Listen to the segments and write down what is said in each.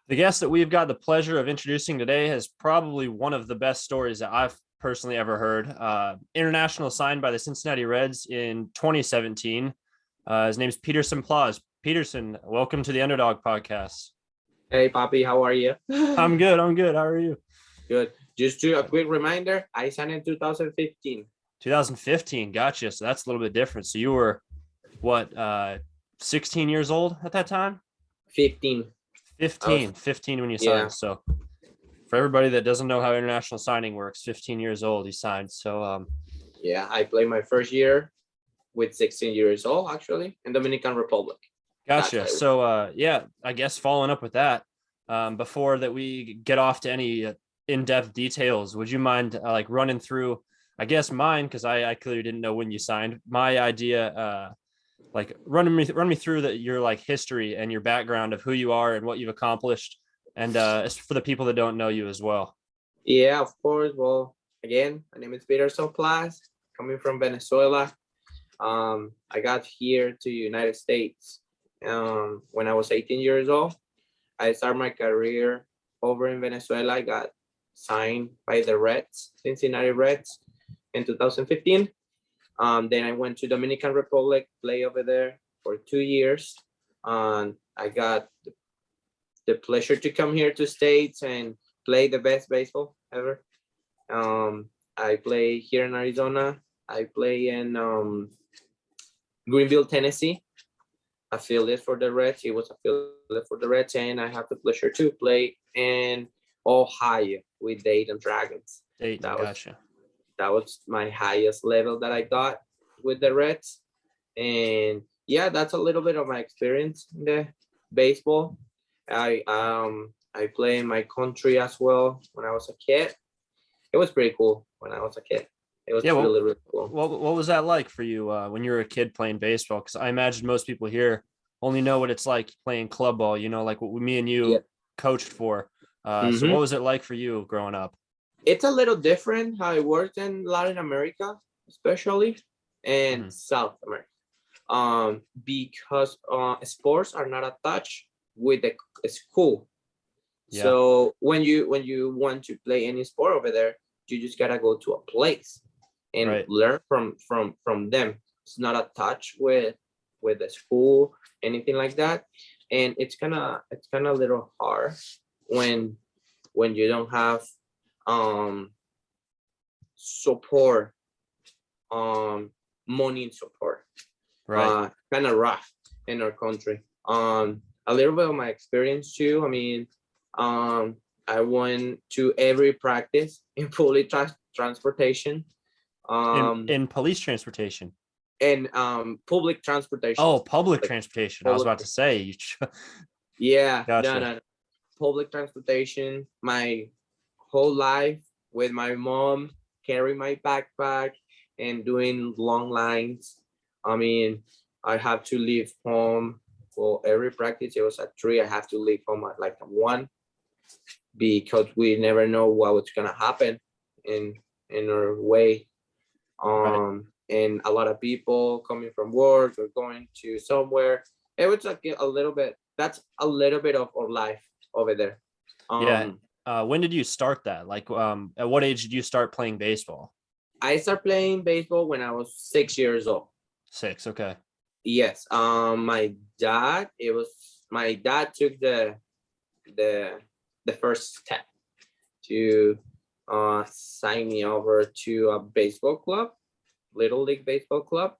The guest that we've got the pleasure of introducing today has probably one of the best stories that I've personally ever heard. International signed by the Cincinnati Reds in 2017. His name is Peterson Plaz. Peterson, welcome to the Underdog Podcast. Hey, Poppy, how are you? I'm good. I'm good. How are you? Good. Just to a quick reminder, I signed in 2015. 2015. Gotcha. So that's a little bit different. So you were what, 16 years old at that time? 15. 15 when you Yeah, signed. So for everybody that doesn't know how international signing works, 15 years old, he signed. So yeah. I played my first year with 16 years old, actually, in Dominican Republic. That's how gotcha. it So yeah, I guess following up with that, before that we get off to any in-depth details, would you mind like running through, I guess mine, because I clearly didn't know when you signed, my idea, like run me through your like history and your background of who you are and what you've accomplished, and for the people that don't know you as well. Yeah, of course. Well, again, my name is Peterson Plaz, coming from Venezuela. I got here to United States when I was 18 years old. I started my career over in Venezuela. I got signed by the Reds, Cincinnati Reds, in 2015. Then I went to Dominican Republic, play over there for 2 years. I got the pleasure to come here to States and play the best baseball ever. I play here in Arizona. I play in Greenville, Tennessee, affiliate for the Reds. He was affiliate for the Reds, and I have the pleasure to play in Ohio with Dayton Dragons. Dayton, That was gotcha. that was my highest level that I got with the Reds. And yeah, that's a little bit of my experience in the baseball. I play in my country as well when I was a kid. It was pretty cool when I was a kid. It was Yeah, well, really cool. what was that like for you when you were a kid playing baseball? Because I imagine most people here only know what it's like playing club ball. You know, like what me and Yeah. you coached for. So hmm what was it like for you growing up? It's a little different how it works in Latin America, especially in Mhm. South America. Because sports are not attached with the school. Yeah, So when you want to play any sport over there, you just gotta go to a place and right. learn from them. It's not attached with the school, anything like that. And it's kind of a little hard when you don't have um support, um money support. Right. Kind of rough in our country. A little bit of my experience too. I mean, I went to every practice in public transportation, In um, police transportation. and public transportation. Oh, public Like transportation. I was public, about to say yeah, no, gotcha. no, no. Public transportation. My whole life with my mom, carrying my backpack and doing long lines. I mean, I have to leave home for every practice. It was at 3. I have to leave home at like 1 because we never know what was gonna happen in our way. Right. And a lot of people coming from work or going to somewhere. It was like a little bit. That's a little bit of our life over there. Yeah. Um, When did you start that? Like, at what age did you start playing baseball? I started playing baseball when I was 6 years old. 6. Okay. Yes. My dad took the the first step to sign me over to a baseball club, little league baseball club.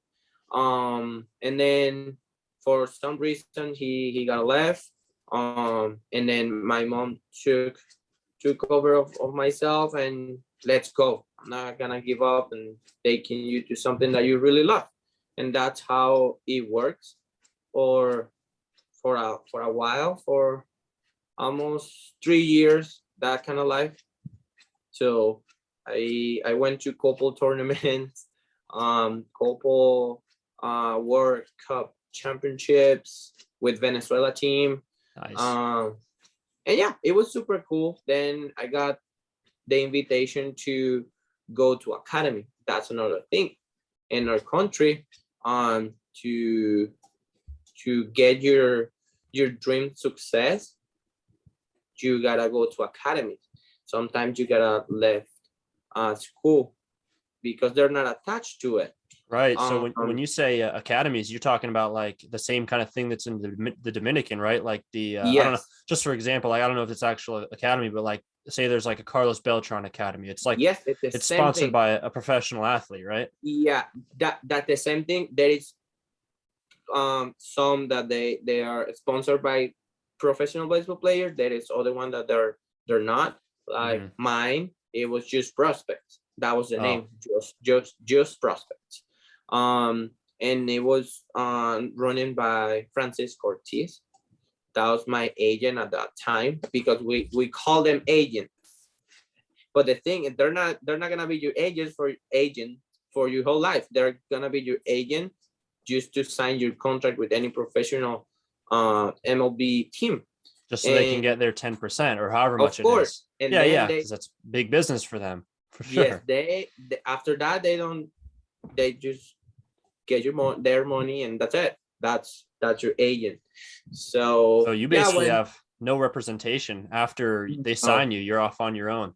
And then for some reason he got left. And then my mom took over of myself and let's go. I'm not gonna give up and taking you to something that you really love. And that's how it works for for a while, for almost 3 years, that kind of life. So I went to couple tournaments, couple World Cup championships with Venezuela team. Nice. Um, and yeah, it was super cool. Then I got the invitation to go to academy. That's another thing in our country. To get your dream success, you gotta go to academy. Sometimes you gotta leave school because they're not attached to it. Right. So when you say academies, you're talking about like the same kind of thing that's in the Dominican, right? Like the I don't know, Yes, just for example, like I don't know if it's actual academy, but like say there's like a Carlos Beltran Academy. It's like yes, it's the it's same sponsored thing. by a professional athlete, right? Yeah, that the same thing. There is some that they are sponsored by professional baseball players. There is other one that they're not. Like Hmm. mine, it was just prospects. That was the Oh, name, just prospects. And it was running by Francisco Ortiz. That was my agent at that time because we call them agents. But the thing is, they're not gonna be your agent for your whole life. They're gonna be your agent just to sign your contract with any professional MLB team. just so they can And get their 10% or however of much it course, is. and Yeah, then yeah, they because that's big business for them, for yes, sure. they after that they just get their money and that's it. That's your agent. So So you yeah, basically when have no representation after they uh, sign you. You're off on your own.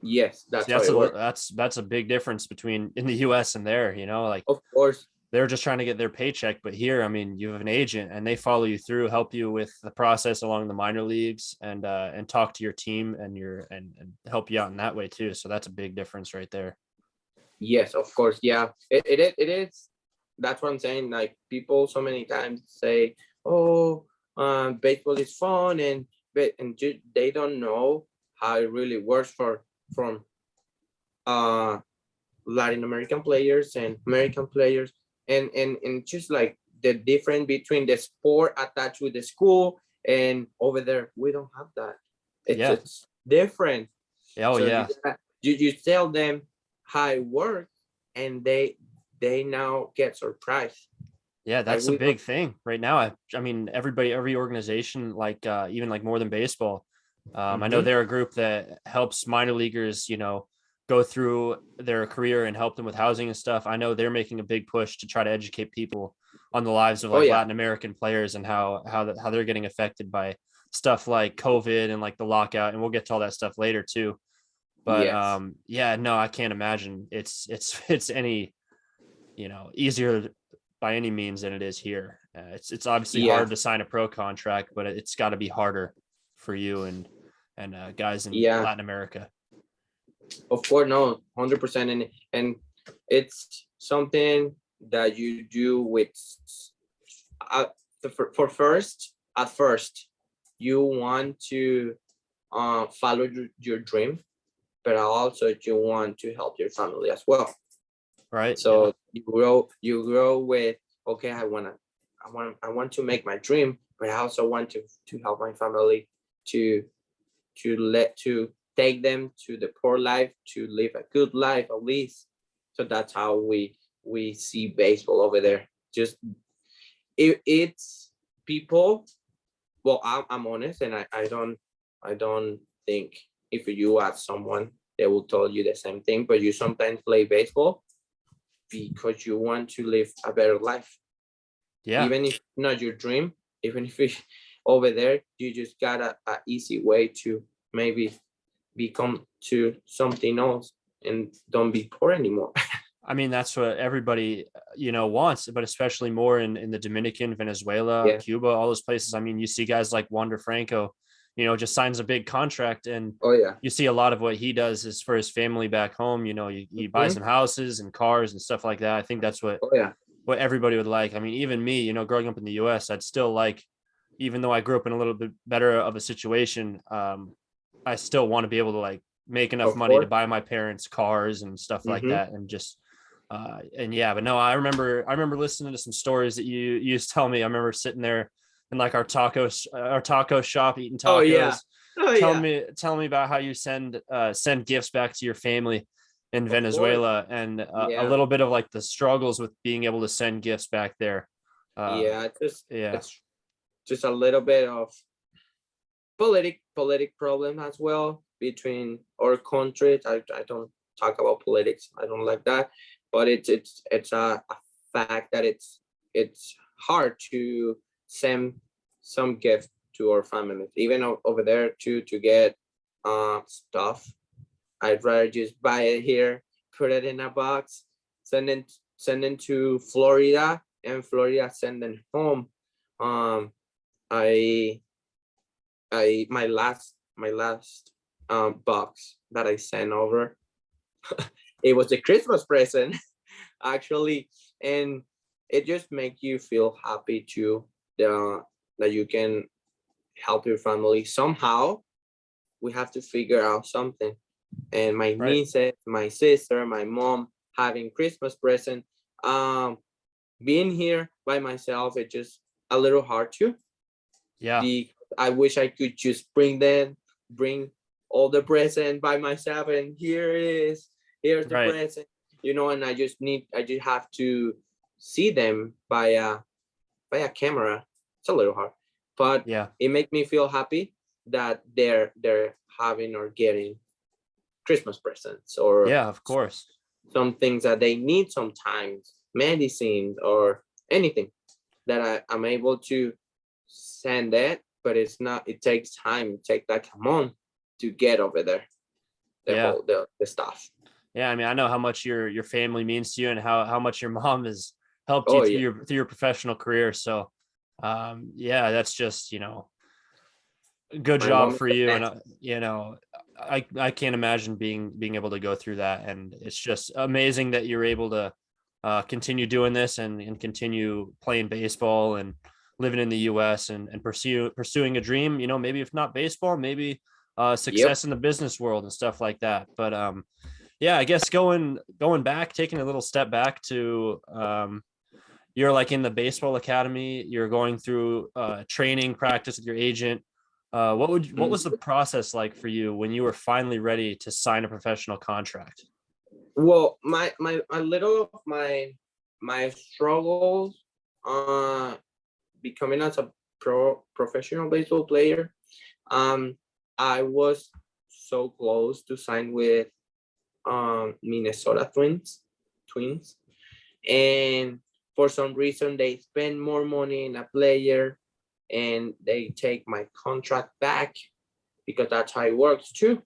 yes, See, that's how it works. that's a big difference between in the US and there, like Of course, they're just trying to get their paycheck. But here, I mean, you have an agent and they follow you through, help you with the process along the minor leagues and talk to your team and help you out in that way too. So that's a big difference right there. yes, of course, yeah. It is. That's what I'm saying. Like people so many times say, "Oh, baseball is fun," they don't know how it really works from uh Latin American players and American players, and just like the difference between the sport attached with the school and over there, we don't have that. Yeah. It's different. Oh So yeah. you tell them how it works, and they now get surprised. Yeah, Like that's a we don't. big thing right now. I mean, every organization, like even like more than baseball. I know Mhm. they're a group that helps minor leaguers, go through their career and help them with housing and stuff. I know they're making a big push to try to educate people on the lives of Oh like yeah. Latin American players and how they're getting affected by stuff like COVID and like the lockout. And we'll get to all that stuff later too. But Yes. yeah, no, I can't imagine it's any easier by any means than it is here. It's obviously Yeah. hard to sign a pro contract, but it's got to be harder for you and guys in Yeah. Latin America. Of course, no, 100%, and it's something that you do with uh, for first at first you want to follow your dream, but also you want to help your family as well. Right? Yeah. So you grow with, okay, I want to make my dream, but I also want to help my family to to take them to the poor life, to live a good life at least. So that's how we see baseball over there. Just it's people. Well, I'm honest, and I don't think if you ask someone, they will tell you the same thing. But you sometimes play baseball because you want to live a better life, Yeah. even if it's not your dream. Even if it's over there, you just got a easy way to maybe become to something else and don't be poor anymore. I mean, that's what everybody, wants, but especially more in the Dominican, Venezuela, Yeah. Cuba, all those places. I mean, you see guys like Wander Franco, just signs a big contract and Oh yeah. you see a lot of what he does is for his family back home. He buys Mhm. them houses and cars and stuff like that. I think that's what Oh yeah. what everybody would like. I mean, even me, growing up in the US, I'd still like, even though I grew up in a little bit better of a situation, I still want to be able to like make enough Of money to course. buy my parents cars and stuff like Hmm. that. And just, and yeah, but no, I remember listening to some stories that you used to tell me. I remember sitting there in like our taco shop eating Oh yeah. tacos, Oh telling yeah. me about how you send gifts back to your family in Of course. Venezuela and a Yeah. little bit of like the struggles with being able to send gifts back there. Uh, Yeah. yeah, It's just a little bit of politic problem as well between our countries. I don't talk about politics. I don't like that, but it's a fact that it's hard to send some gift to our families. Even over there to get stuff, I'd rather just buy it here, put it in a box, send it to Florida, and Florida send it home. I my last box that I sent over, it was a Christmas present actually, and it just makes you feel happy too, that you can help your family somehow. We have to figure out something, and my Right. nieces, my sister, my mom having Christmas present, um being here by myself, it's just a little hard too. Yeah. The I wish I could just bring all the present by myself, and here's the Right. present, and I just have to see them by a camera. It's a little hard, but Yeah. it makes me feel happy that they're having or getting Christmas presents, or Yeah. Of course. some things that they need sometimes, medicines or anything that I'm able to send it, but it takes time. It takes like a month to get over there, Yeah. the stuff. Yeah. I mean, I know how much your family means to you, and how much your mom has helped you Oh yeah. through your professional career. So, yeah, that's just good My job mom is for the you. And best. I can't imagine being able to go through that. And it's just amazing that you're able to continue doing this, and continue playing baseball, and living in the US, and pursuing a dream, maybe if not baseball, maybe Yep. success in the business world and stuff like that. But yeah, I guess going back, taking a little step back to you're like in the baseball academy, you're going through training practice with your agent. What was the Mhm. process like for you when you were finally ready to sign a professional contract? Well, my a little of my struggles, uh becoming as a professional baseball player. Um, I was so close to sign with Minnesota Twins, and for some reason they spend more money in a player, and they take my contract back, because that's how it works too.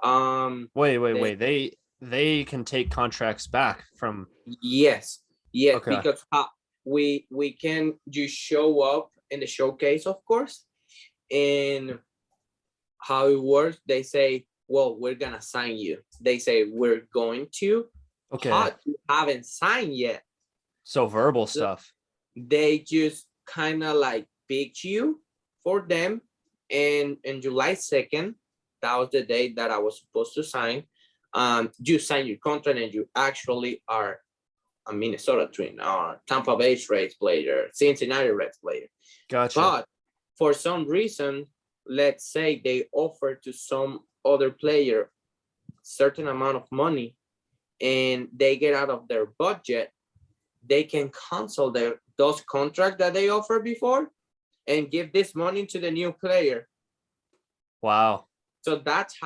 They Wait. They can take contracts back from. Yes, yes, Okay. because we can just show up in the showcase, of course, and how it works, they say, well, we're gonna sign you. They say we're going to, Okay. but you haven't signed yet. So verbal So stuff. they just kind of like picked you for them. And in July 2nd, that was the day that I was supposed to sign. You sign your contract, and you actually are a Minnesota Twin, or Tampa Bay Rays player, Cincinnati Reds player. Gotcha. But for some reason, let's say they offer to some other player certain amount of money, and they get out of their budget, they can cancel those contracts that they offered before, and give this money to the new player. Wow. So that's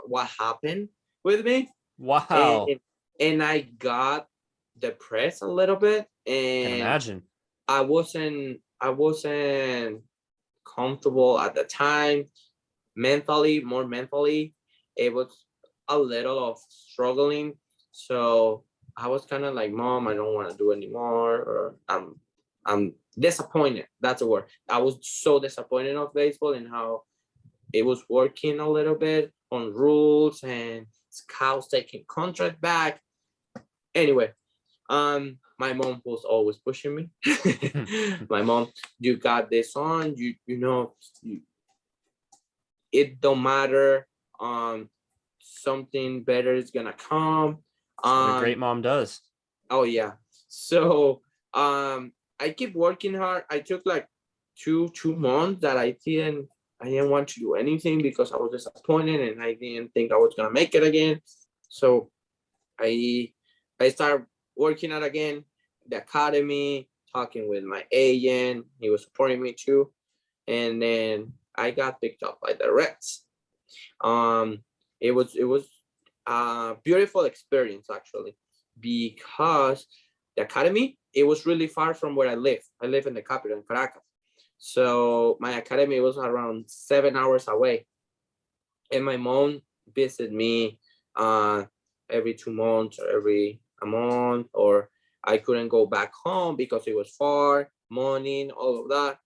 what happened with me. And Wow. and I got depressed a little bit, Can and imagine. I wasn't comfortable at the time, more mentally. It was a little of struggling. So I was kind of like, Mom, I don't want to do anymore, or I'm disappointed. That's a word. I was so disappointed of baseball and how it was working a little bit on rules, and scouts taking contract back. Anyway, my mom was always pushing me. My mom, you got this on, it don't matter. Something better is gonna come. That's what a great Um, mom does. oh yeah. So I keep working hard. I took like two months that I didn't want to do anything, because I was disappointed, and I didn't think I was gonna make it again. So I I started working out again, the academy, talking with my agent. He was supporting me too. And then I got picked up by the Reds. Um, it was a beautiful experience actually, because the academy, it was really far from where I live. I live in the capital, in Caracas. So my academy was around 7 hours away, and my mom visited me every 2 months or every a month, or I couldn't go back home because it was far, morning, all of that.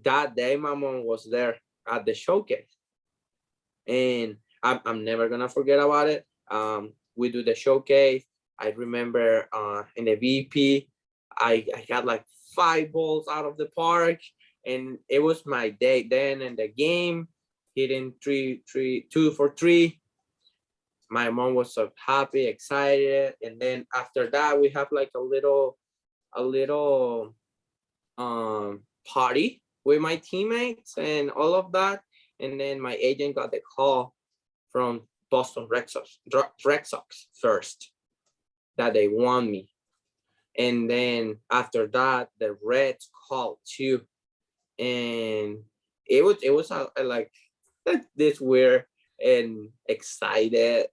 That day, my mom was there at the showcase, and I'm never gonna forget about it. We do the showcase. I remember in the VP, I got like 5 balls out of the park, and it was my day then in the game, hitting 2 for 3. My mom was so happy, excited, and then after that we have like a little party with my teammates and all of that. And then my agent got the call from Boston Red Sox first that they want me. And then after that, the Reds called too. And it was like this weird and excited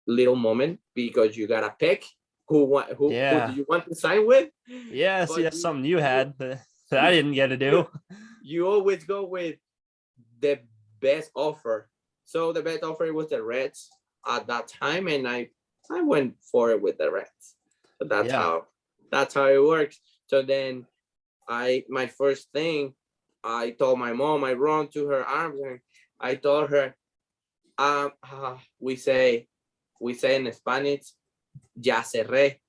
little moment, because you gotta pick who do Yeah. you want to sign with. Yeah. See, But that's something you you had that I didn't get to do. you always go with the best offer. So the best offer was the Reds at that time, and I went for it with the Reds. So that's Yeah. how it works. So then my first thing, I told my mom, I run to her arms and I told her, we say in Spanish, ya cerré,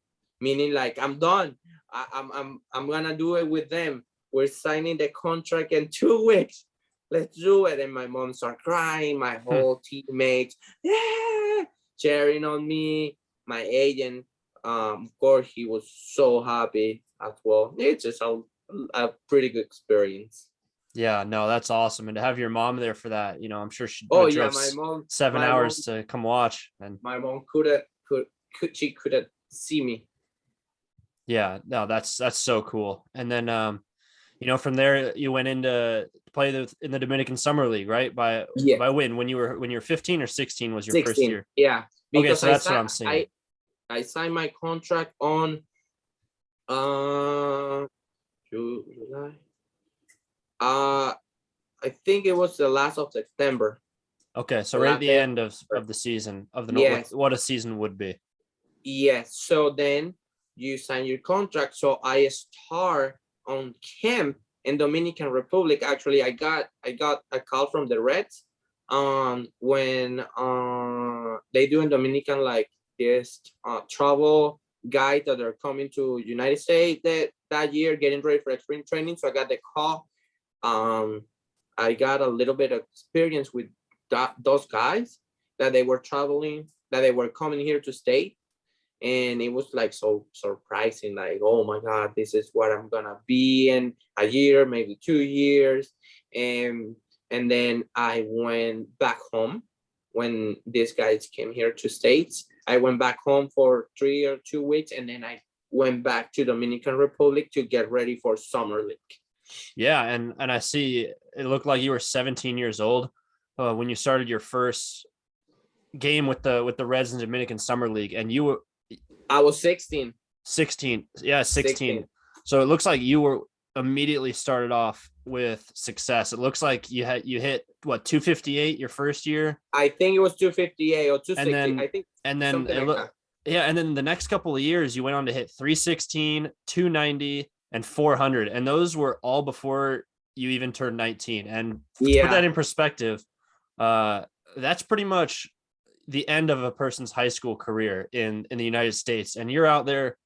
meaning like I'm done. I'm gonna do it with them. We're signing the contract in 2 weeks. Let's do it. And my mom started crying. My whole teammates, yeah, cheering on me. My agent, of course, he was so happy as well. It's just a pretty good experience. Yeah, no, that's awesome. And to have your mom there for that, I'm sure she Oh yeah, drove my mom, 7 hours to come watch. And my mom she couldn't see me. yeah, no, that's so cool. And then from there you went into play in the Dominican Summer League, right? Yeah, By when you were 15 or 16 was your first 16. year. Yeah, Okay, because so that's what I'm seeing. I signed my contract on July. I think it was the last of September. Okay, so The right at last the day of end of September. the season of the Yes, what a season would be. yes. So then you sign your contract. So I start on camp in Dominican Republic. Actually, I got a call from the Reds when they do in Dominican like this travel guide that are coming to United States that year, getting ready for spring training. So I got the call. Um, I got a little bit of experience with those guys that they were traveling, that they were coming here to stay. And it was like so surprising, like, oh my God, this is what I'm gonna be in a year, maybe 2 years. And then I went back home when these guys came here to States. I went back home for 3 or 2 weeks, and then I went back to Dominican Republic to get ready for summer league. Yeah, and I see it looked like you were 17 years old when you started your first game with the Reds in Dominican Summer League, and you were I was 16. 16. Yeah, 16. 16. So it looks like you were immediately started off with success. It looks like you hit what 258 your first year, I think it was 258 or and 260. then I think and then something it like look that. yeah, and then the next couple of years you went on to hit 316, 290, and 400, and those were all before you even turned 19. And to put that Yeah, in perspective, that's pretty much the end of a person's high school career in the United States, and you're out there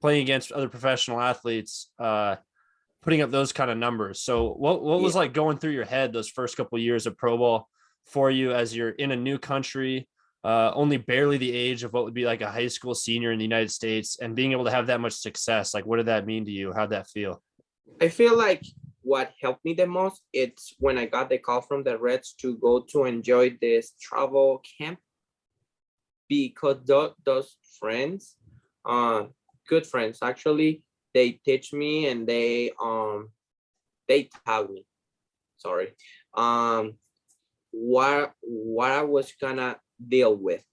playing against other professional athletes, putting up those kind of numbers. So what was yeah. like going through your head those first couple of years of pro ball for you as you're in a new country, only barely the age of what would be like a high school senior in the United States, and being able to have that much success? Like, what did that mean to you? How'd that feel? I feel like what helped me the most, it's when I got the call from the Reds to go to enjoy this travel camp, because those friends, good friends actually, they teach me and they taught me, sorry, what I was gonna deal with,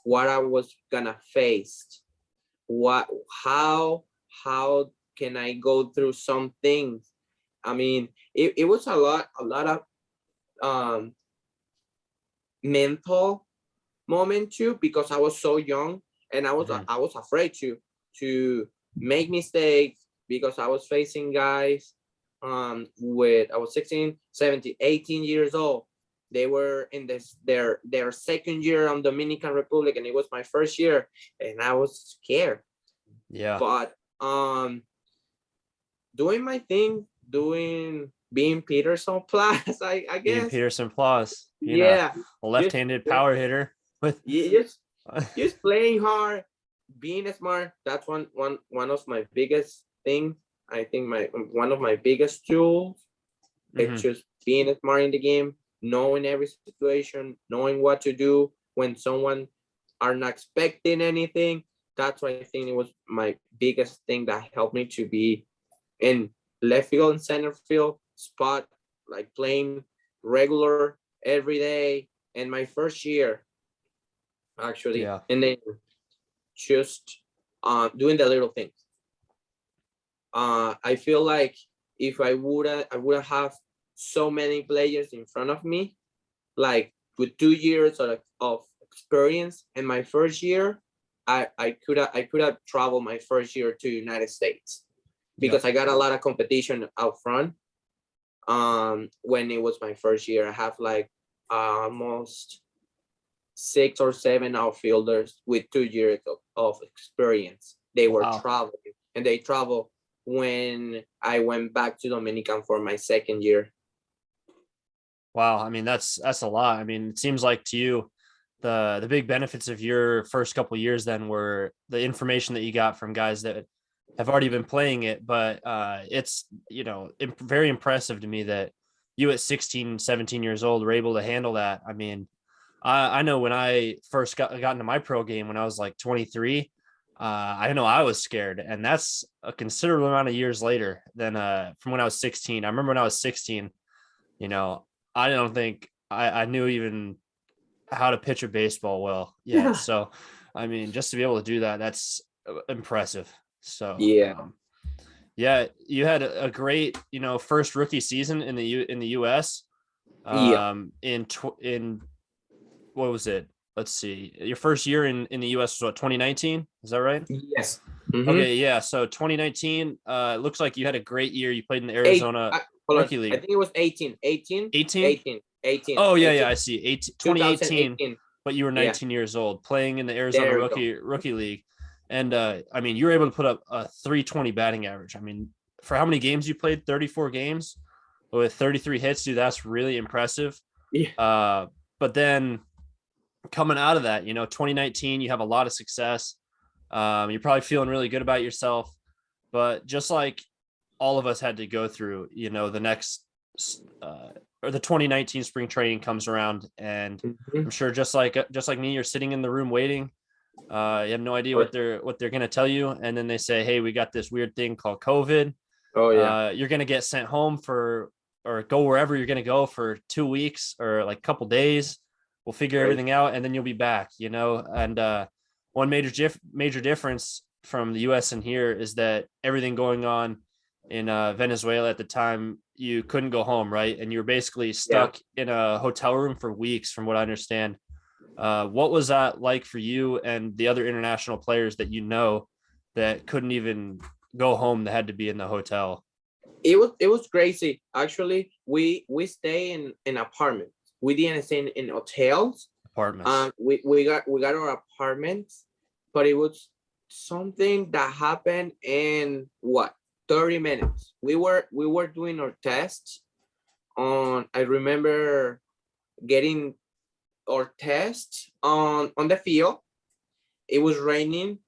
what I was gonna face, what how can I go through some things? I mean, it was a lot of mental moment too, because I was so young, and I was afraid to make mistakes, because I was facing guys with, I was 16, 17, 18 years old. They were in their second year on Dominican Republic, and it was my first year, and I was scared. Yeah. But doing my thing, being Peterson Plaz, I Being guess. Peterson Plaz, Yeah, a just left-handed power hitter with just playing hard, being smart. That's one of my biggest things. I think one of my biggest tools. It's just being smart in the game, knowing every situation, knowing what to do when someone are not expecting anything. That's why I think it was my biggest thing that helped me to be in left field and center field spot, like playing regular every day. And my first year, actually, Yeah. and then just doing the little things. I feel like if I would have so many players in front of me, like with 2 years of experience. In my first year, I could have traveled my first year to United States, because I got a lot of competition out front. When it was my first year, I have like almost 6 or 7 outfielders with 2 years of experience. They were Wow. traveling, and they traveled when I went back to Dominican for my second year. Wow. I mean, that's a lot. I mean, it seems like to you, the big benefits of your first couple of years then were the information that you got from guys that have already been playing it. But it's, very impressive to me that you at 16, 17 years old were able to handle that. I mean, I know when I first got into my pro game when I was like 23, I know I was scared, and that's a considerable amount of years later than from when I was 16. I remember when I was 16, you know, I don't think I knew even how to pitch a baseball well yet. Yeah. So, I mean, just to be able to do that, that's impressive. So, Yeah. yeah, you had a great, first rookie season in the US. Yeah. In what was it? Let's see. Your first year in the US was what, 2019? Is that right? Yes. Mm-hmm. Okay, yeah. So 2019, it looks like you had a great year. You played in the Eight. Arizona Hold on. Rookie I League. think it was 18. 18. 18? 18. 18. Oh, yeah, 18. yeah, I see. 18, 2018, 2018. but you were Yeah. 19 years old playing in the Arizona There we go. Rookie League. And I mean, you were able to put up a 320 batting average. I mean, for how many games you played? 34 games with 33 hits, dude, that's really impressive. Yeah. But then coming out of that, 2019, you have a lot of success. You're probably feeling really good about yourself, but just like all of us had to go through, the next or the 2019 spring training comes around, and Mm-hmm. I'm sure just like me, you're sitting in the room waiting. You have no idea what they're going to tell you, and then they say, "Hey, we got this weird thing called COVID. Oh yeah. You're going to get sent home or go wherever you're going to go for 2 weeks or like a couple days. We'll figure everything out, and then you'll be back." And one major difference from the U.S. and here is that everything going on in Venezuela at the time, you couldn't go home, right? And you were basically stuck in a hotel room for weeks, from what I understand. What was that like for you and the other international players that that couldn't even go home, that had to be in the hotel? It was crazy. Actually, we stay in apartments. We didn't stay in hotels. Apartments. We got our apartments, but it was something that happened in what, 30 minutes. We were doing our tests on. I remember getting our test on the field. It was raining.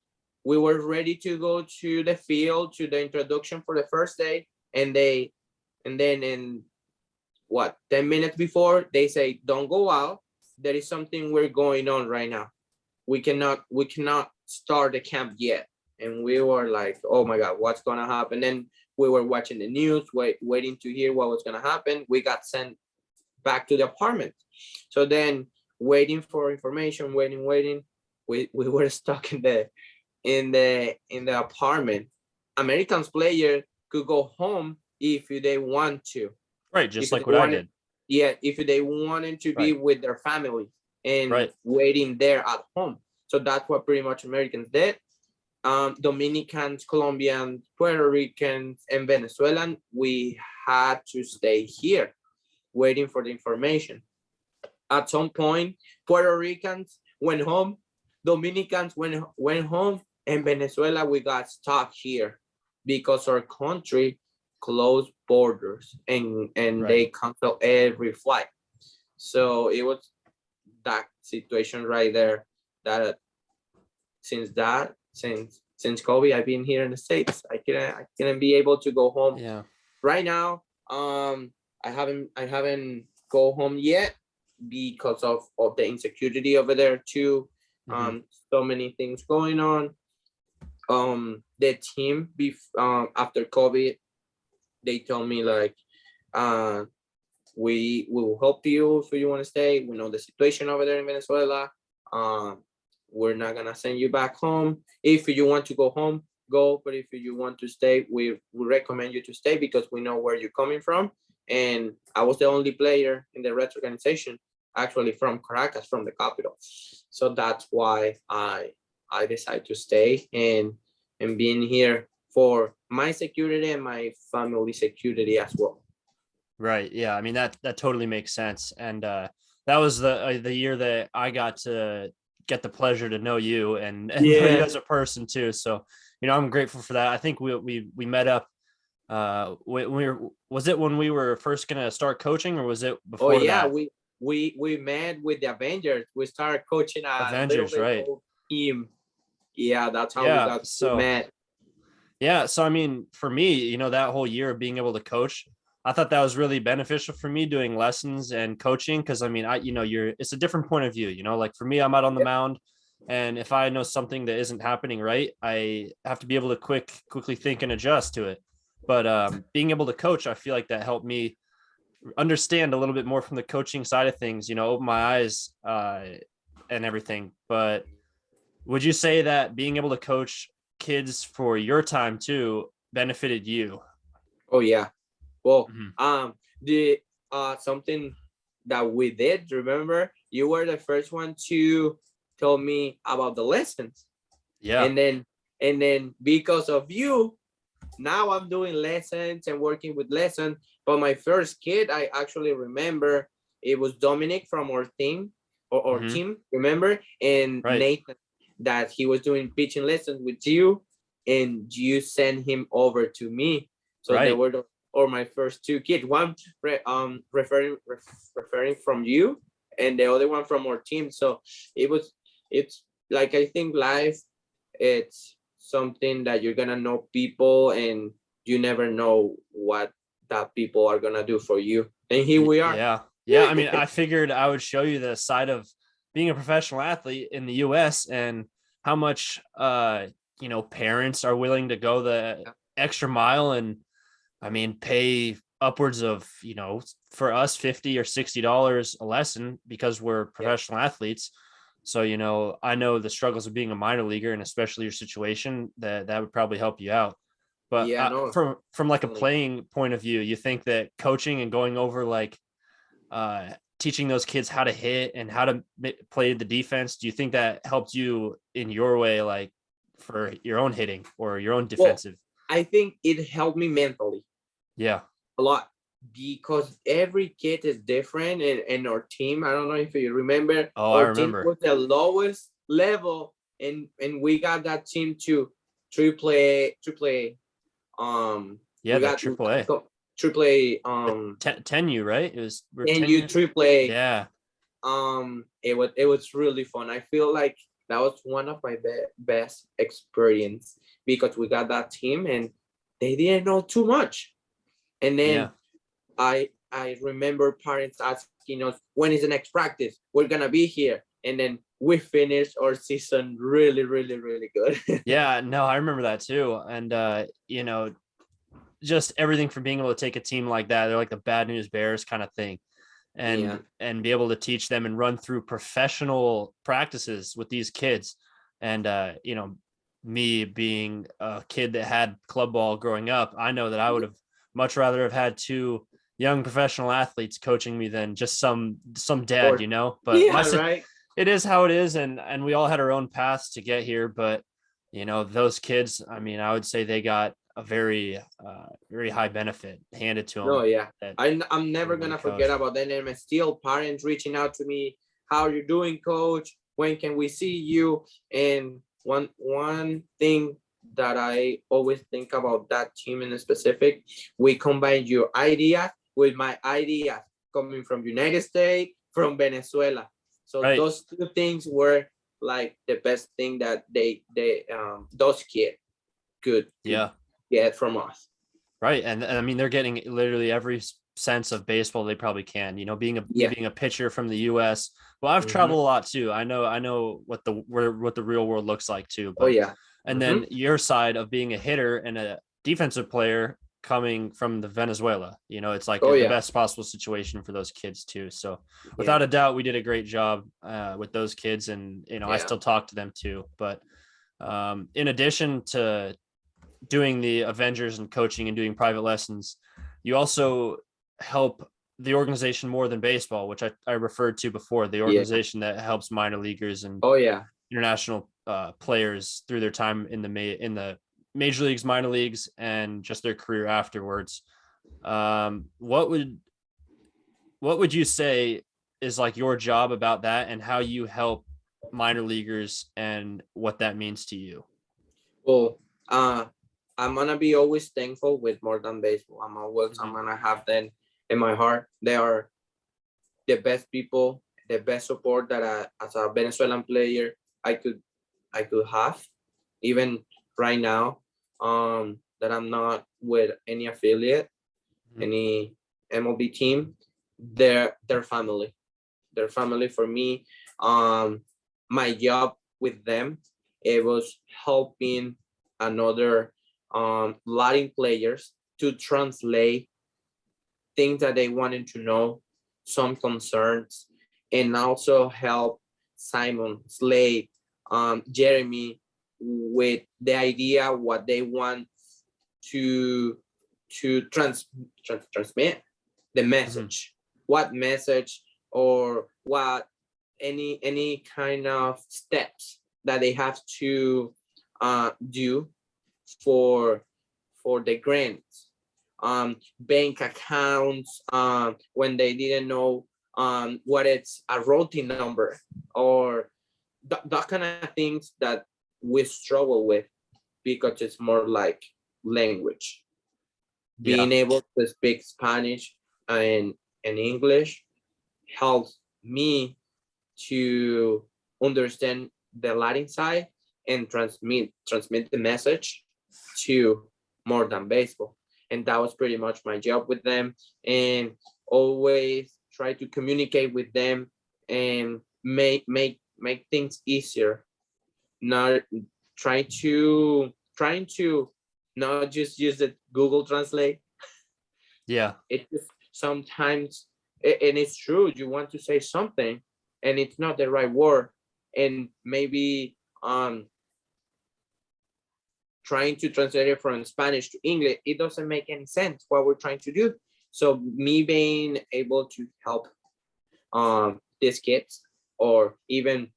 We were ready to go to the field to the introduction for the first day, and then in what, 10 minutes before, they say, "Don't go out. There is something we're going on right now. We cannot start the camp yet." And we were like, "Oh my God, what's gonna happen?" Then we were watching the news, waiting to hear what was gonna happen. We got sent back to the apartment. So then, waiting for information, waiting. We were stuck in the apartment. Americans player could go home if they want to. Right. Just If like they what I wanted, did. yeah, if they wanted to be Right. with their family and Right. waiting there at home. So that's what pretty much Americans did. Dominicans, Colombians, Puerto Ricans, and Venezuelan, we had to stay here waiting for the information. At some point, Puerto Ricans went home, Dominicans went home, and Venezuela, we got stuck here because our country closed borders and Right. they canceled every flight. So it was that situation right there that since COVID, I've been here in the States. I couldn't be able to go home. Yeah. Right now, I haven't go home yet because of the insecurity over there too. Mm-hmm. So many things going on. The team after COVID, they told me like, we will help you if you want to stay. We know the situation over there in Venezuela. We're not gonna send you back home. If you want to go home, go. But if you want to stay, we recommend you to stay because we know where you're coming from. And I was the only player in the Reds organization, actually from Caracas, from the capital. So that's why I decided to stay and being here for my security and my family security as well. Right. Yeah. I mean, that totally makes sense. And that was the year that I got to get the pleasure to know you and know you Yeah. as a person too. So, I'm grateful for that. I think we met up when was it when we were first going to start coaching, or was it Oh before yeah, that? we met with the Avengers. We started coaching a little Avengers, right? baseball team. Yeah, that's how Yeah. we So, met. yeah. So, I mean, for me, that whole year of being able to coach, I thought that was really beneficial for me doing lessons and coaching. Cause I mean, it's a different point of view, like for me, I'm out on the Yeah. mound, and if I know something that isn't happening right, I have to be able to quickly think and adjust to it. But being able to coach, I feel like that helped me understand a little bit more from the coaching side of things, open my eyes and everything. But would you say that being able to coach kids for your time too benefited you? Oh yeah. Well, Mhm. the something that we did. Remember, you were the first one to tell me about the lessons, Yeah. and then because of you, now I'm doing lessons and working with lessons. But my first kid, I actually remember it was Dominic from our team or our Hmm. team, remember? And Right. Nathan, that he was doing pitching lessons with you, and you sent him over to me. So they Right. were or my first two kids. One referring from you, and the other one from our team. So it's like, I think life, it's something that you're gonna know people and you never know what that people are gonna do for you. And here we are. Yeah. Yeah. I mean, I figured I would show you the side of being a professional athlete in the US and how much parents are willing to go the extra mile and I mean pay upwards of, for us $50 or $60 a lesson because we're Yeah. professional athletes. So, I know the struggles of being a minor leaguer and especially your situation that would probably help you out. But Yeah, no, from like a definitely. playing point of view, you think that coaching and going over like teaching those kids how to hit and how to play the defense, do you think that helped you in your way, like for your own hitting or your own Well, defensive? I think it helped me mentally Yeah. a lot because every kid is different, and our team, I don't know if you remember, Oh, I our team remember. was the lowest level, and we got that team to play. Yeah, We that got triple A. triple A, The 10U, right? We're and 10 you years. triple A. Yeah. It was really fun. I feel like that was one of my best experience because we got that team and they didn't know too much. And Yeah. then I remember parents asking us, when is the next practice? We're gonna be here. And then we finished our season really, really, really good. Yeah, no, I remember that too. And just everything from being able to take a team like that, they're like the bad news bears kind of thing. Yeah. And be able to teach them and run through professional practices with these kids and me being a kid that had club ball growing up, I know that I would have much rather have had two young professional athletes coaching me than just some dad, Or you know. But yeah, right. it is how it is, and we all had our own paths to get here. But those kids, I mean, I would say they got a very high benefit handed to No, them. yeah. That I'm they never really gonna forget coach. about that. And still parents reaching out to me, how are you doing, coach? When can we see you? And one thing that I always think about that team in specific, we combine your ideas with my ideas coming from United States, from Venezuela. So Right. those two things were like the best thing that they those kids could Yeah. get from us. Right. And I mean, they're getting literally every sense of baseball they probably can. Me Yeah. being a pitcher from the U.S. Well, I've Mm-hmm. traveled a lot too. I know what the real world looks like too. Oh But yeah. and Mm-hmm. then your side of being a hitter and a defensive player coming from the Venezuela, it's like Oh the yeah. best possible situation for those kids too. So Yeah. without a doubt, we did a great job with those kids, and I Yeah. still talk to them too. But in addition to doing the Avengers and coaching and doing private lessons, you also help the organization more than baseball, which I referred to before, the Yeah. organization that helps minor leaguers and Oh yeah. international players through their time in the major leagues, minor leagues, and just their career afterwards. What would you say is like your job about that, and how you help minor leaguers and what that means to you? Well, I'm gonna be always thankful with more than baseball. I'm Mm-hmm. gonna have them in my heart. They are the best people, the best support that as a Venezuelan player I could I could have. Even right now, that I'm not with any affiliate, Mm-hmm. any MLB team, their family. Their family for me. My job with them, it was helping another Latin players to translate things that they wanted to know, some concerns, and also help Simon, Slade, Jeremy with the idea what they want to transmit the Mm-hmm. message, what message or what any kind of steps that they have to do for the grants, bank accounts, when they didn't know what it's a routing number or that kind of things that we struggle with because it's more like language. Yeah. Being able to speak Spanish and English helps me to understand the Latin side and transmit the message to more than baseball. And that was pretty much my job with them. And always try to communicate with them and make things easier. Not trying to not just use the Google Translate. Yeah. It just sometimes, and it's true, you want to say something and it's not the right word, and maybe trying to translate it from Spanish to English, it doesn't make any sense what we're trying to do. So me being able to help these kids or even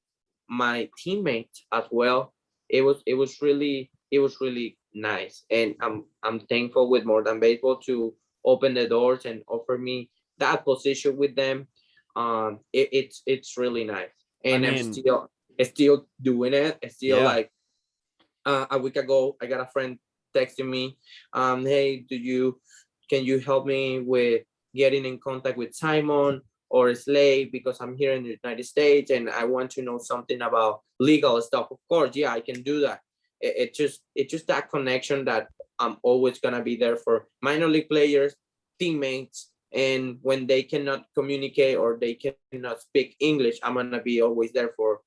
my teammates as well, it was really nice, and I'm thankful with more than baseball to open the doors and offer me that position with them. It's really nice, I and I'm mean, still doing it. It's still yeah. like a week ago, I got a friend texting me, hey, can you help me with getting in contact with Simon or Slade because I'm here in the United States and I want to know something about legal stuff. Of course, yeah, I can do that. It's just that connection that I'm always gonna be there for minor league players, teammates, and when they cannot communicate or they cannot speak English, I'm gonna be always there for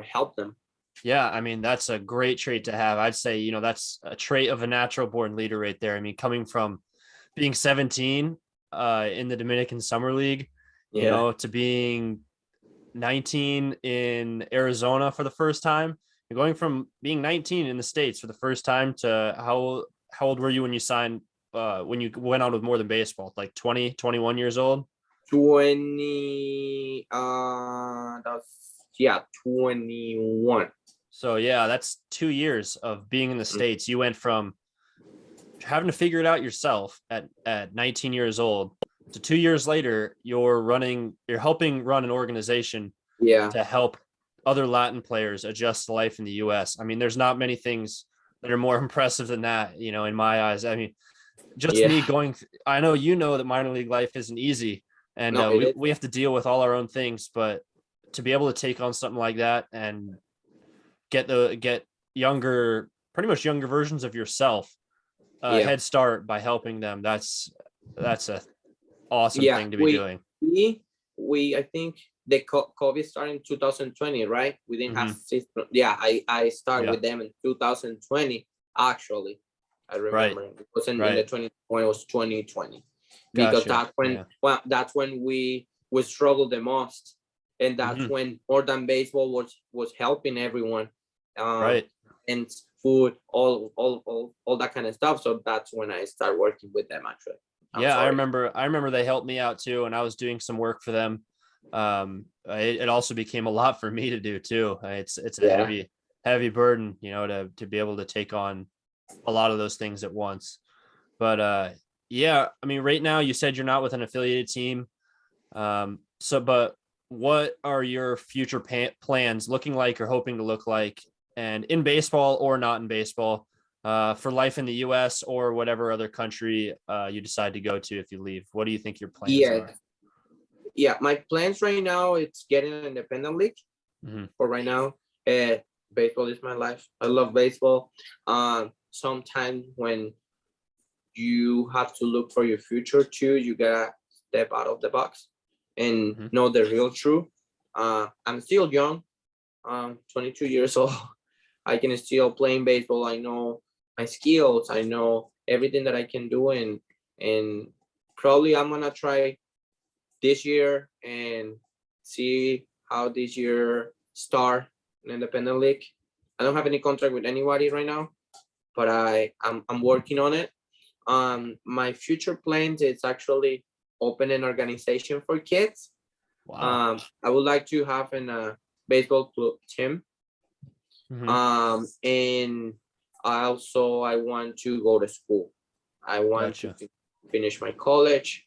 help them. Yeah, I mean, that's a great trait to have. I'd say, that's a trait of a natural born leader right there. I mean, coming from being 17 in the Dominican Summer League, Yeah. to being 19 in Arizona for the first time, going from being 19 in the States for the first time to how old were you when you signed when you went on with More Than Baseball? Like 20, 21 years old? 20 that's yeah, 21. So yeah, that's 2 years of being in the Mm. States. You went from having to figure it out yourself at 19 years old to 2 years later, you're helping run an organization Yeah, to help other Latin players adjust to life in the US. I mean, there's not many things that are more impressive than that, in my eyes. I mean, just yeah. me going, I know that minor league life isn't easy, and No, it we is. have to deal with all our own things, but to be able to take on something like that and get younger, pretty much younger versions of yourself Yeah, head start by helping them, that's a awesome yeah. thing to be We doing. we we I think the COVID started in 2020, right? We didn't have Hmm. system. Yeah, I started Yeah, with them in 2020. Actually, I right, remember it wasn't in the right. 2020. It was 2020 because Gotcha. Yeah. that's when we struggled the most, and that's Hmm. when More Than Baseball was helping everyone, Right. and food, all that kind of stuff. So that's when I started working with them. Actually, I'm Yeah, sorry. I remember they helped me out too, and I was doing some work for them. It also became a lot for me to do too. It's a Yeah. heavy burden, to be able to take on a lot of those things at once. But yeah, I mean, right now you said you're not with an affiliated team. But what are your future plans looking like or hoping to look like, and in baseball or not in baseball, for life in the U.S. or whatever other country you decide to go to if you leave? What do you think your plans Yeah, are? yeah. My plans right now it's getting an independent league Hmm. for right now. Uh, Baseball is my life. I love baseball. Sometimes when you have to look for your future too, you gotta step out of the box and Hmm. know the real truth. I'm still young. 22 years old. I can still playing baseball. I know my skills. I know everything that I can do, and probably I'm gonna try this year and see how this year start in independent league. I don't have any contract with anybody right now, but I'm working on it. My future plans is actually open an organization for kids. Wow. I would like to have an baseball club team. Hmm. And I want to go to school. I want to Gotcha. finish my college.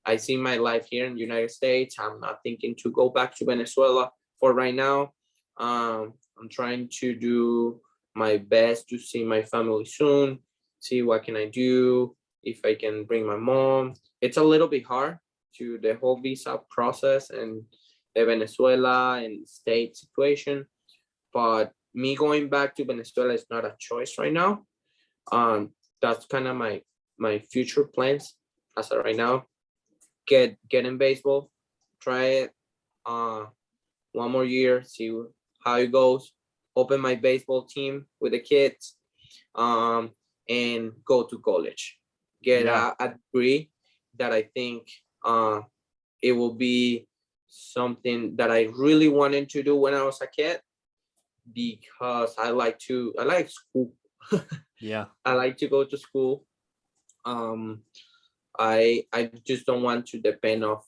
I see my life here in the United States. I'm not thinking to go back to Venezuela for right now. I'm trying to do my best to see my family soon, see what can I do, if I can bring my mom. It's a little bit hard to the whole visa process and the Venezuela and state situation, but me going back to Venezuela is not a choice right now. That's kind of my future plans as of right now. Get in baseball, try it one more year, see how it goes. Open my baseball team with the kids, um, and go to college. Get Yeah. a degree that I think it will be something that I really wanted to do when I was a kid, because I like school. Yeah. I like to go to school. Um, I just don't want to depend of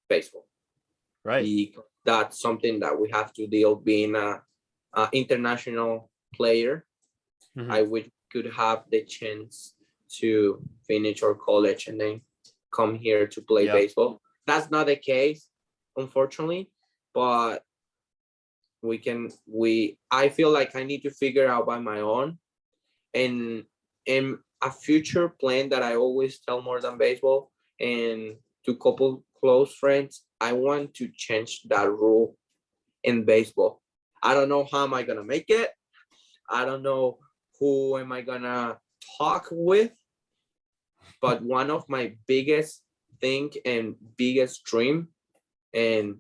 baseball, Right. because that's something that we have to deal being a international player. Hmm. I would could have the chance to finish our college and then come here to play Yeah. baseball. That's not the case, unfortunately, but we I feel like I need to figure out by my own, and a future plan that I always tell More Than Baseball and to couple close friends, I want to change that rule in baseball. I don't know how am I gonna make it. I don't know who am I gonna talk with, but one of my biggest thing and biggest dream and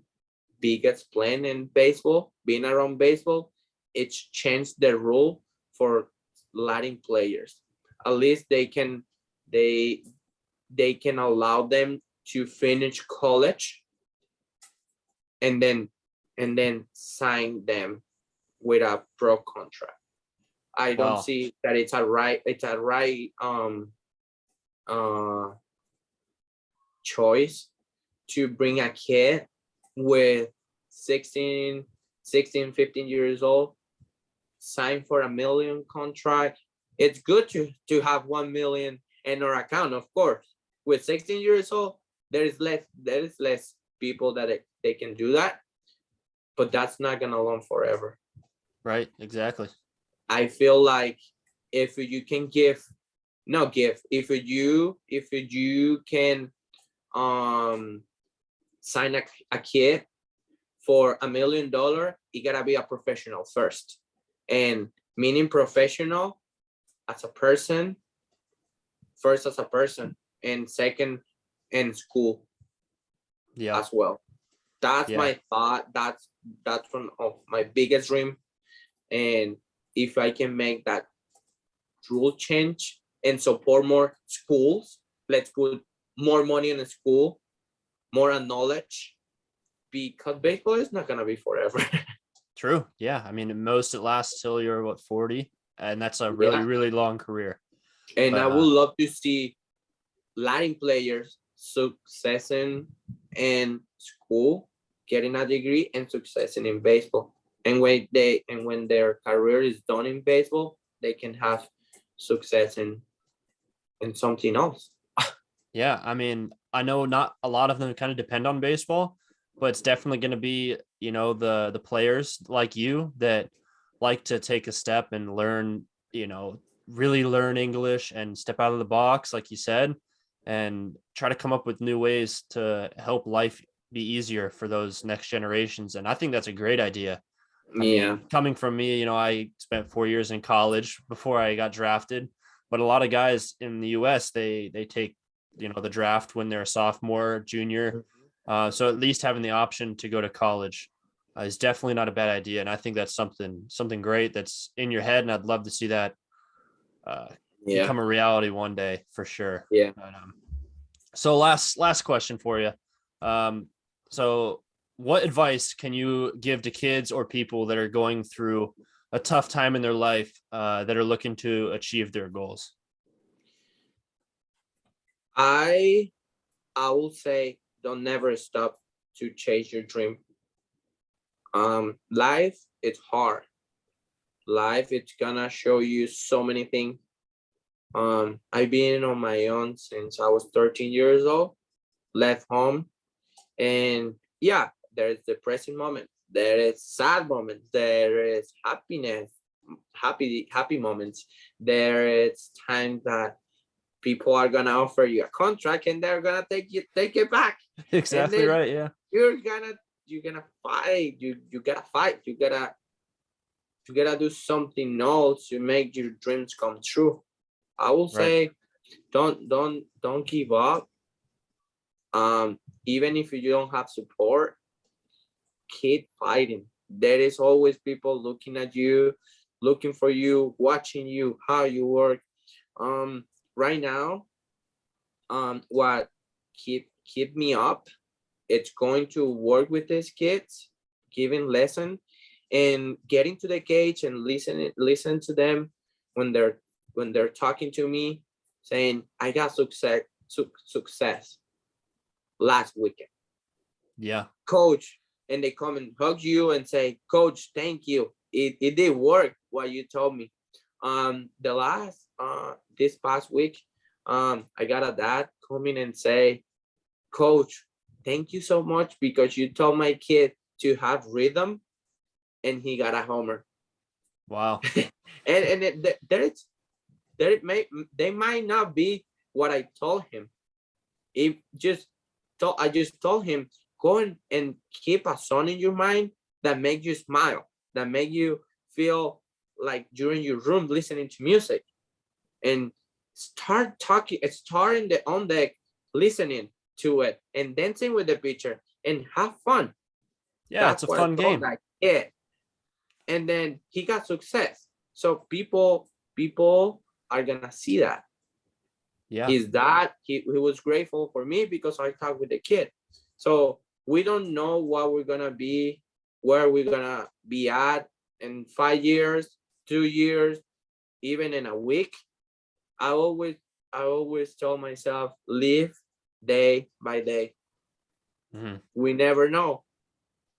biggest plan in baseball, being around baseball, it's changed the rule for Latin players. At least they they can allow them to finish college and then sign them. with a pro contract. I don't Wow. see that it's a right uh, choice to bring a kid with 15 years old, sign for $1 million contract. It's good to have 1 million in our account, of course. With 16 years old, there is less people that they can do that, but that's not gonna last forever. Right. Exactly. I feel like if you can if you can sign a kid for $1 million, you gotta be a professional first. And meaning professional as a person, first as a person, and second in school Yeah. as well. That's Yeah. my thought. That's one of my biggest dream. And if I can make that rule change and support more schools, let's put more money in the school, more on knowledge, because baseball is not gonna be forever. True. Yeah. I mean, at most it lasts till you're what, 40, and that's a really, Yeah. really long career. And I But would love to see Latin players successing in school, getting a degree, and successing in baseball. And when their career is done in baseball, they can have success in something else. yeah, I mean, I know not a lot of them kind of depend on baseball, but it's definitely going to be, the players like you that like to take a step and learn, really learn English and step out of the box, like you said, and try to come up with new ways to help life be easier for those next generations. And I think that's a great idea. I Yeah. mean, coming from me, I spent 4 years in college before I got drafted, but a lot of guys in the US, they take, the draft when they're a sophomore, junior. So at least having the option to go to college is definitely not a bad idea. And I think that's something great that's in your head. And I'd love to see that uh, Yeah. become a reality one day for sure. Yeah. But, so last question for you. So what advice can you give to kids or people that are going through a tough time in their life that are looking to achieve their goals? I I will say don't never stop to chase your dream. Life it's hard. Life it's gonna show you so many things. I've been on my own since I was 13 years old, left home, and yeah, there is depressing moments, there is sad moments, there is happy moments. There is times that people are gonna offer you a contract and they're gonna take it back. And Exactly then right. Yeah. you're gonna fight. You gotta fight. You gotta do something else to make your dreams come true. I will Right. say don't give up. Even if you don't have support, keep fighting. There is always people looking at you, looking for you, watching you, how you work. Right now, what keep me up, it's going to work with these kids, giving lesson and getting to the cage and listen to them when they're talking to me, saying I got success last weekend, Yeah. coach. And they come and hug you and say, coach, thank you, it did work what you told me. The last this past week, I got a dad come in and say, coach, thank you so much because you told my kid to have rhythm and he got a homer. Wow. And it may they might not be what I told him. I just told him, go and keep a song in your mind that make you smile, that make you feel like you're in your room listening to music, and start in the on deck, listening to it and dancing with the pitcher and have fun. Yeah. It's That's a what I fun told game. that kid. And then he got success. So people are gonna see that. Yeah. His dad, he was grateful for me because I talked with the kid. So we don't know what we're gonna be, where we're gonna be at in 5 years, 2 years, even in a week, I always tell myself, live day by day. Mhm. We never know.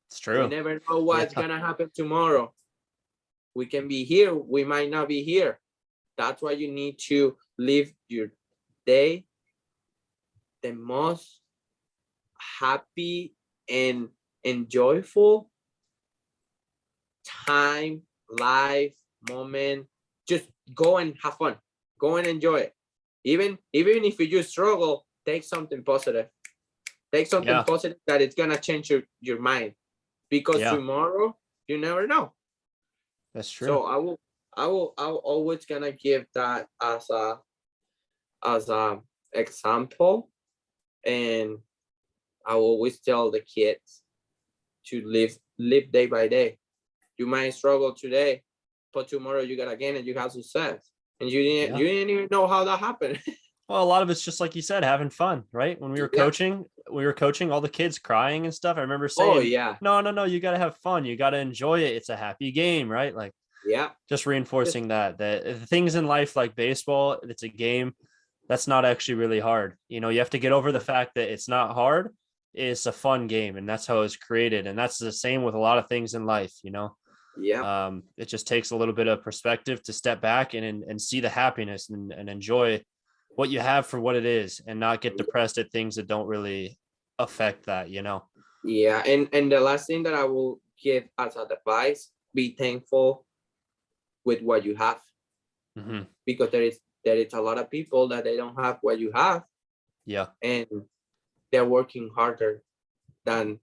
It's We true. never know what's Yeah. gonna happen tomorrow. We can be here, we might not be here. That's why you need to live your day the most happy and joyful time, life, moment. Just go and have fun. Go and enjoy it. Even if you just struggle, take something positive. Take something Yeah. positive that it's gonna change your mind. Because Yeah. tomorrow you never know. That's true. So I will always gonna give that as a example, and I will always tell the kids to live day by day. You might struggle today, but tomorrow you got again and you have success. And Yeah. you didn't even know how that happened. Well, a lot of it's just like you said, having fun, right? When Yeah. we were coaching all the kids crying and stuff. I remember Oh saying, yeah. no, no, no, you got to have fun. You got to enjoy it. It's a happy game, right? Like Yeah. just Just reinforcing that the things in life like baseball, it's a game that's not actually really hard. You know, you have to get over the fact that it's not hard. It's a fun game, and that's how it's created. And that's the same with a lot of things in life, you know. yeah. It just takes a little bit of perspective to step back and see the happiness and enjoy what you have for what it is and not get depressed at things that don't really affect that, you know. Yeah. And the last thing that I will give as advice, be thankful with what you have. Mm-hmm. Because there is a lot of people that they don't have what you have, Yeah. and they're working harder than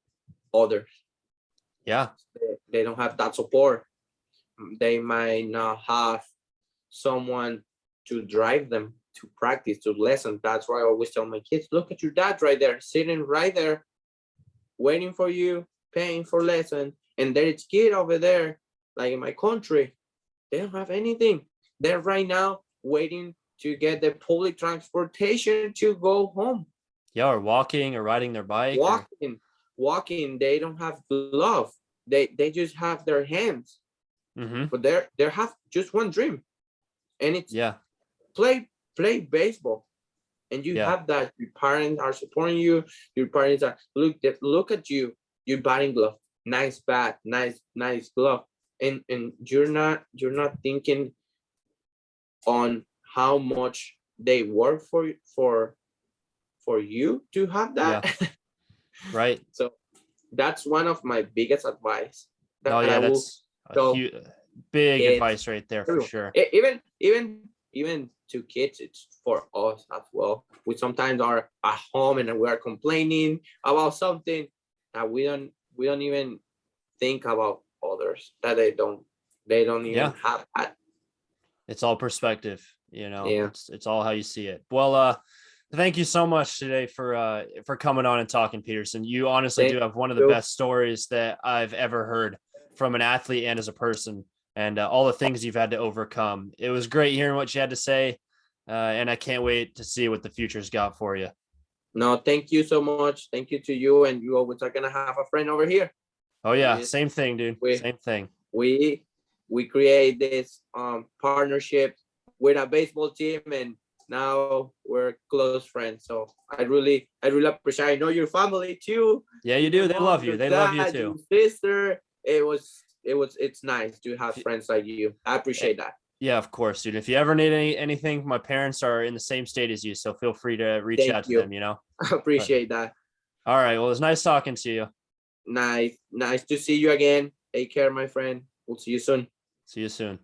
others. Yeah. They don't have that support. They might not have someone to drive them to practice, to lesson. That's why I always tell my kids, look at your dad right there, sitting right there, waiting for you, paying for lesson. And there is kid over there, like in my country, they don't have anything. They're right now waiting to get the public transportation to go home. Yeah. Or walking or riding their bike or, Walking, they don't have glove. They just have their hands. mm-hmm. But they have just one dream, and it's Yeah. play baseball. And you Yeah. have that. Your parents are supporting you. Your parents are look at you. Your batting glove, nice bat, nice glove, and you're not thinking on how much they work for you to have that. Yeah. Right. So that's one of my biggest advice Oh, that I yeah. will That's a tell huge, big kids. advice right there for Everyone. sure. Even to kids, it's for us as well. We sometimes are at home and we are complaining about something that we don't even think about others, that they don't even Yeah. have that. It's all perspective, you know. Yeah. It's all how you see it. Well, thank you so much today for coming on and talking, Peterson. You honestly Thank do have one of the you. best stories that I've ever heard from an athlete and as a person, and all the things you've had to overcome. It was great hearing what you had to say, and I can't wait to see what the future's got for you. No, thank you so much. Thank you to you, and you always are gonna have a friend over here. Oh And yeah, this same thing, dude. we Same thing. we we create this partnership with a baseball team, and now we're close friends. So I really appreciate. I know your family too, Yeah, you your do. They mom, love your you. They love you dad, your too. sister. It's nice to have friends like you. I Eh, appreciate that. Yeah, of course, dude. If you ever need anything, my parents are in the same state as you, so feel free to reach Thank out to you. them, you know. I appreciate that. All right. Well, it was nice talking to you. Nice to see you again. Take care, my friend. We'll see you soon. See you soon.